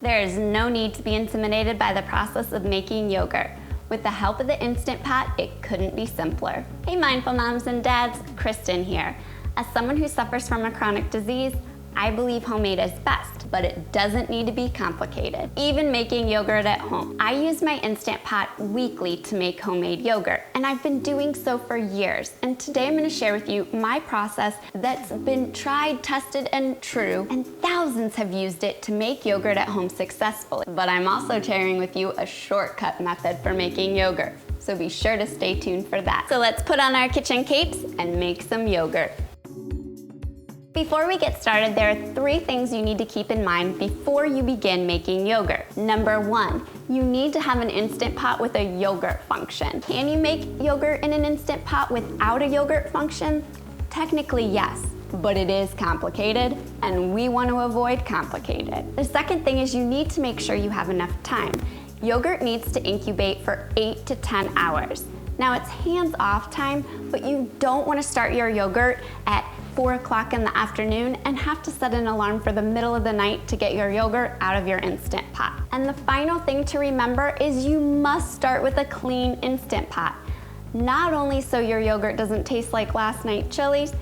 There is no need to be intimidated by the process of making yogurt. With the help of the Instant Pot, it couldn't be simpler. Hey mindful moms and dads, Kristen here. As someone who suffers from a chronic disease, I believe homemade is best, but it doesn't need to be complicated. Even making yogurt at home. I use my Instant Pot weekly to make homemade yogurt, and I've been doing so for years. And today I'm gonna share with you my process that's been tried, tested, and true, and thousands have used it to make yogurt at home successfully. But I'm also sharing with you a shortcut method for making yogurt, so be sure to stay tuned for that. So let's put on our kitchen capes and make some yogurt. Before we get started, there are 3 things you need to keep in mind before you begin making yogurt. Number 1, you need to have an Instant Pot with a yogurt function. Can you make yogurt in an Instant Pot without a yogurt function? Technically, yes, but it is complicated, and we want to avoid complicated. The second thing is you need to make sure you have enough time. Yogurt needs to incubate for 8 to 10 hours. Now it's hands-off time, but you don't want to start your yogurt at 4 o'clock in the afternoon and have to set an alarm for the middle of the night to get your yogurt out of your Instant Pot. And the final thing to remember is you must start with a clean Instant Pot. Not only so your yogurt doesn't taste like last night Chili's,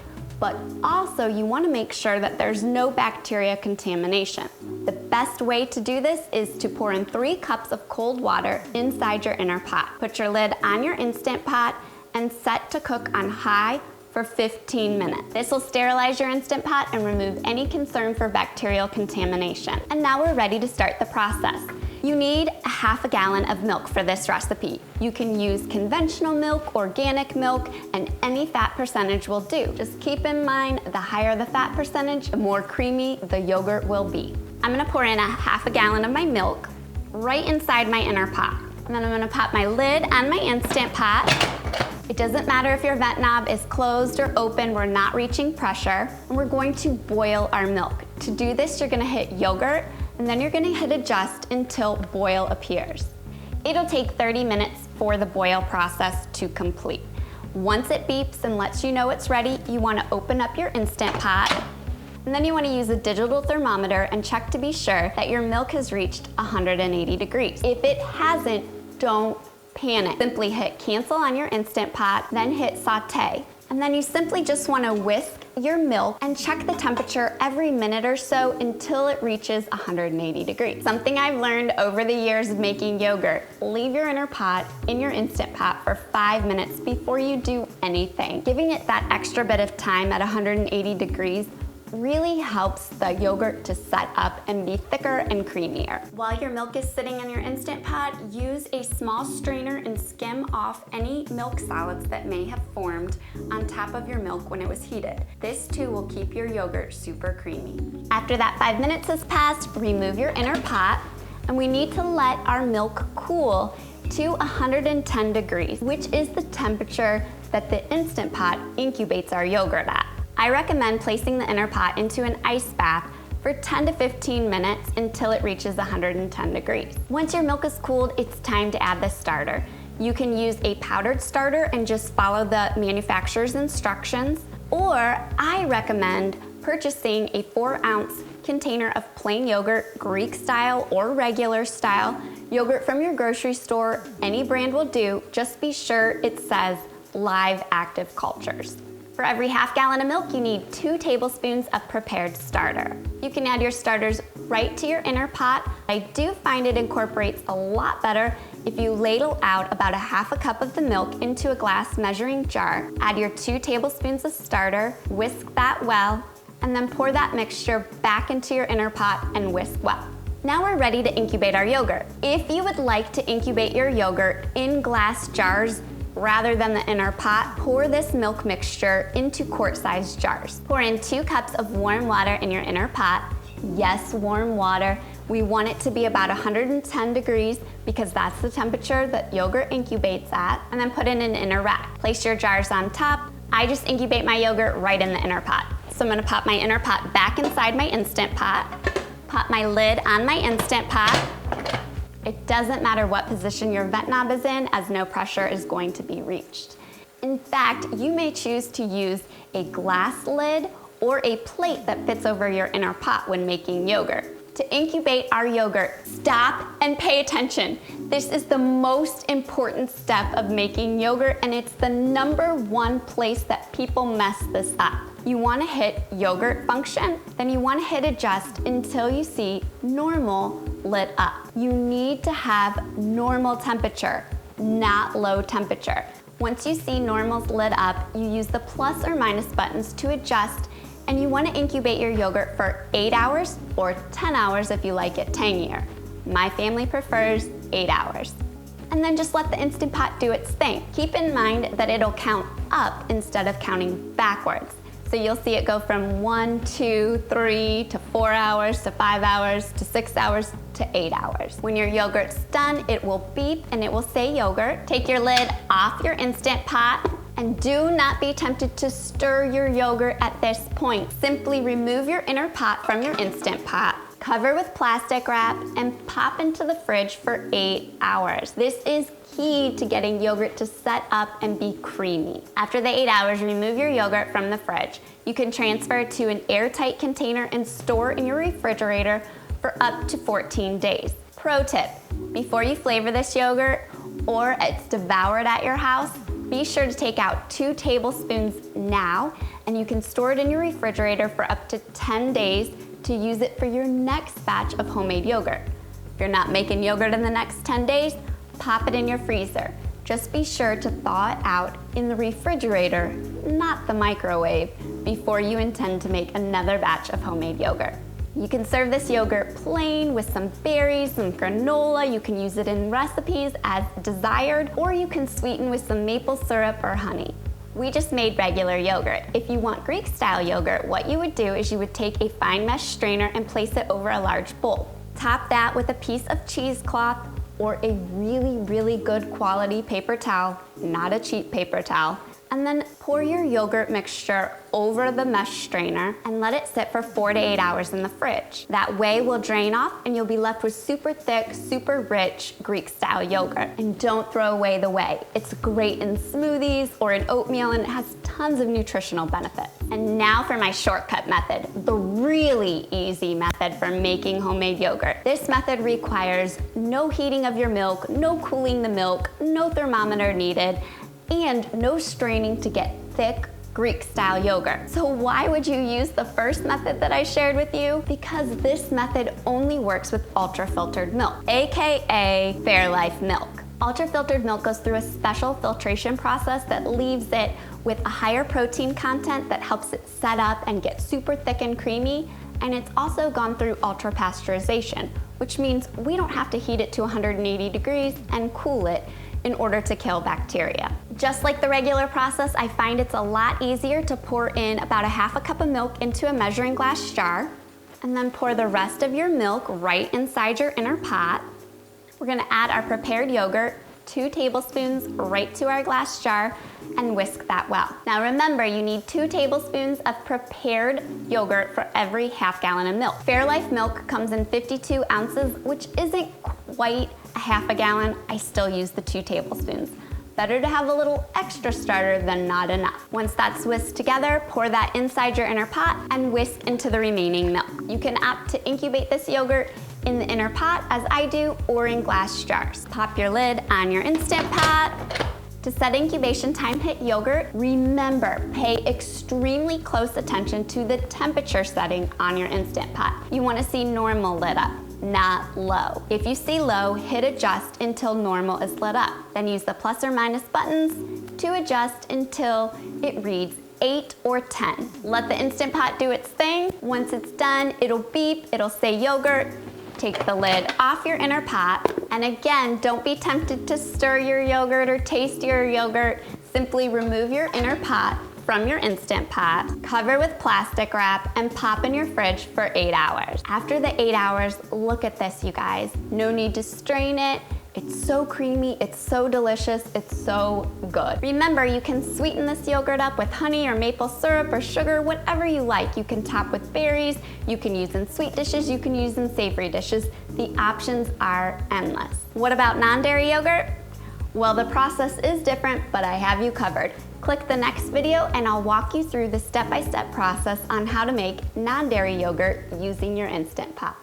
but also you want to make sure that there's no bacteria contamination. The best way to do this is to pour in 3 cups of cold water inside your inner pot. Put your lid on your Instant Pot and set to cook on high for 15 minutes. This will sterilize your Instant Pot and remove any concern for bacterial contamination. And now we're ready to start the process. You need a half a gallon of milk for this recipe. You can use conventional milk, organic milk, and any fat percentage will do. Just keep in mind, the higher the fat percentage, the more creamy the yogurt will be. I'm gonna pour in a half a gallon of my milk right inside my inner pot. And then I'm gonna pop my lid on my Instant Pot. It doesn't matter if your vent knob is closed or open, we're not reaching pressure. And we're going to boil our milk. To do this, you're gonna hit yogurt, and then you're gonna hit adjust until boil appears. It'll take 30 minutes for the boil process to complete. Once it beeps and lets you know it's ready, you wanna open up your Instant Pot, and then you wanna use a digital thermometer and check to be sure that your milk has reached 180 degrees. If it hasn't, don't panic. Simply hit cancel on your Instant Pot, then hit saute. And then you simply just want to whisk your milk and check the temperature every minute or so until it reaches 180 degrees. Something I've learned over the years of making yogurt, leave your inner pot in your Instant Pot for 5 minutes before you do anything. Giving it that extra bit of time at 180 degrees really helps the yogurt to set up and be thicker and creamier. While your milk is sitting in your Instant Pot, use a small strainer and skim off any milk solids that may have formed on top of your milk when it was heated. This too will keep your yogurt super creamy. After that 5 minutes has passed, remove your inner pot, and we need to let our milk cool to 110 degrees, which is the temperature that the Instant Pot incubates our yogurt at. I recommend placing the inner pot into an ice bath for 10 to 15 minutes until it reaches 110 degrees. Once your milk is cooled, it's time to add the starter. You can use a powdered starter and just follow the manufacturer's instructions, or I recommend purchasing a 4-ounce container of plain yogurt, Greek style or regular style, yogurt from your grocery store. Any brand will do, just be sure it says live active cultures. For every half gallon of milk, you need 2 tablespoons of prepared starter. You can add your starters right to your inner pot. I do find it incorporates a lot better if you ladle out about a half a cup of the milk into a glass measuring jar. Add your 2 tablespoons of starter, whisk that well, and then pour that mixture back into your inner pot and whisk well. Now we're ready to incubate our yogurt. If you would like to incubate your yogurt in glass jars, rather than the inner pot, pour this milk mixture into quart-sized jars. Pour in 2 cups of warm water in your inner pot. Yes, warm water. We want it to be about 110 degrees because that's the temperature that yogurt incubates at. And then put in an inner rack. Place your jars on top. I just incubate my yogurt right in the inner pot. So I'm gonna pop my inner pot back inside my Instant Pot. Pop my lid on my Instant Pot. It doesn't matter what position your vent knob is in, as no pressure is going to be reached. In fact, you may choose to use a glass lid or a plate that fits over your inner pot when making yogurt. To incubate our yogurt, stop and pay attention. This is the most important step of making yogurt, and it's the #1 place that people mess this up. You want to hit yogurt function, then you want to hit adjust until you see normal lit up. You need to have normal temperature, not low temperature. Once you see normal's lit up, you use the plus or minus buttons to adjust, and you want to incubate your yogurt for 8 hours or 10 hours if you like it tangier. My family prefers 8 hours. And then just let the Instant Pot do its thing. Keep in mind that it'll count up instead of counting backwards. So you'll see it go from 1, 2, 3 to 4 hours to 5 hours to 6 hours to 8 hours. When your yogurt's done, it will beep and it will say yogurt. Take your lid off your Instant Pot and do not be tempted to stir your yogurt at this point. Simply remove your inner pot from your Instant Pot, cover with plastic wrap, and pop into the fridge for 8 hours. This is key to getting yogurt to set up and be creamy. After the 8 hours, remove your yogurt from the fridge. You can transfer it to an airtight container and store in your refrigerator for up to 14 days. Pro tip, before you flavor this yogurt or it's devoured at your house, be sure to take out 2 tablespoons now, and you can store it in your refrigerator for up to 10 days to use it for your next batch of homemade yogurt. If you're not making yogurt in the next 10 days, pop it in your freezer. Just be sure to thaw it out in the refrigerator, not the microwave, before you intend to make another batch of homemade yogurt. You can serve this yogurt plain with some berries, some granola. You can use it in recipes as desired, or you can sweeten with some maple syrup or honey. We just made regular yogurt. If you want Greek style yogurt, what you would do is you would take a fine mesh strainer and place it over a large bowl. Top that with a piece of cheesecloth or a really good quality paper towel, not a cheap paper towel, and then pour your yogurt mixture over the mesh strainer and let it sit for 4 to 8 hours in the fridge. That whey will drain off and you'll be left with super thick, super rich Greek style yogurt. And don't throw away the whey. It's great in smoothies or in oatmeal, and it has tons of nutritional benefits. And now for my shortcut method, the really easy method for making homemade yogurt. This method requires no heating of your milk, no cooling the milk, no thermometer needed, and no straining to get thick Greek style yogurt. So why would you use the first method that I shared with you? Because this method only works with ultra-filtered milk, AKA Fairlife milk. Ultra-filtered milk goes through a special filtration process that leaves it with a higher protein content that helps it set up and get super thick and creamy. And it's also gone through ultra-pasteurization, which means we don't have to heat it to 180 degrees and cool it in order to kill bacteria. Just like the regular process, I find it's a lot easier to pour in about a half a cup of milk into a measuring glass jar, and then pour the rest of your milk right inside your inner pot. We're gonna add our prepared yogurt, 2 tablespoons right to our glass jar, and whisk that well. Now remember, you need 2 tablespoons of prepared yogurt for every half gallon of milk. Fairlife milk comes in 52 ounces, which isn't quite a half a gallon. I still use the 2 tablespoons. Better to have a little extra starter than not enough. Once that's whisked together, pour that inside your inner pot and whisk into the remaining milk. You can opt to incubate this yogurt in the inner pot, as I do, or in glass jars. Pop your lid on your Instant Pot. To set incubation time, hit yogurt. Remember, pay extremely close attention to the temperature setting on your Instant Pot. You want to see normal lit up, not low. If you see low, hit adjust until normal is lit up. Then use the plus or minus buttons to adjust until it reads 8 or 10. Let the Instant Pot do its thing. Once it's done, it'll beep, it'll say yogurt. Take the lid off your inner pot, and again, don't be tempted to stir your yogurt or taste your yogurt. Simply remove your inner pot from your Instant Pot, cover with plastic wrap, and pop in your fridge for 8 hours. After the 8 hours, look at this, you guys. No need to strain it. It's so creamy, it's so delicious, it's so good. Remember, you can sweeten this yogurt up with honey or maple syrup or sugar, whatever you like. You can top with berries, you can use in sweet dishes, you can use in savory dishes. The options are endless. What about non-dairy yogurt? Well, the process is different, but I have you covered. Click the next video and I'll walk you through the step-by-step process on how to make non-dairy yogurt using your Instant Pot.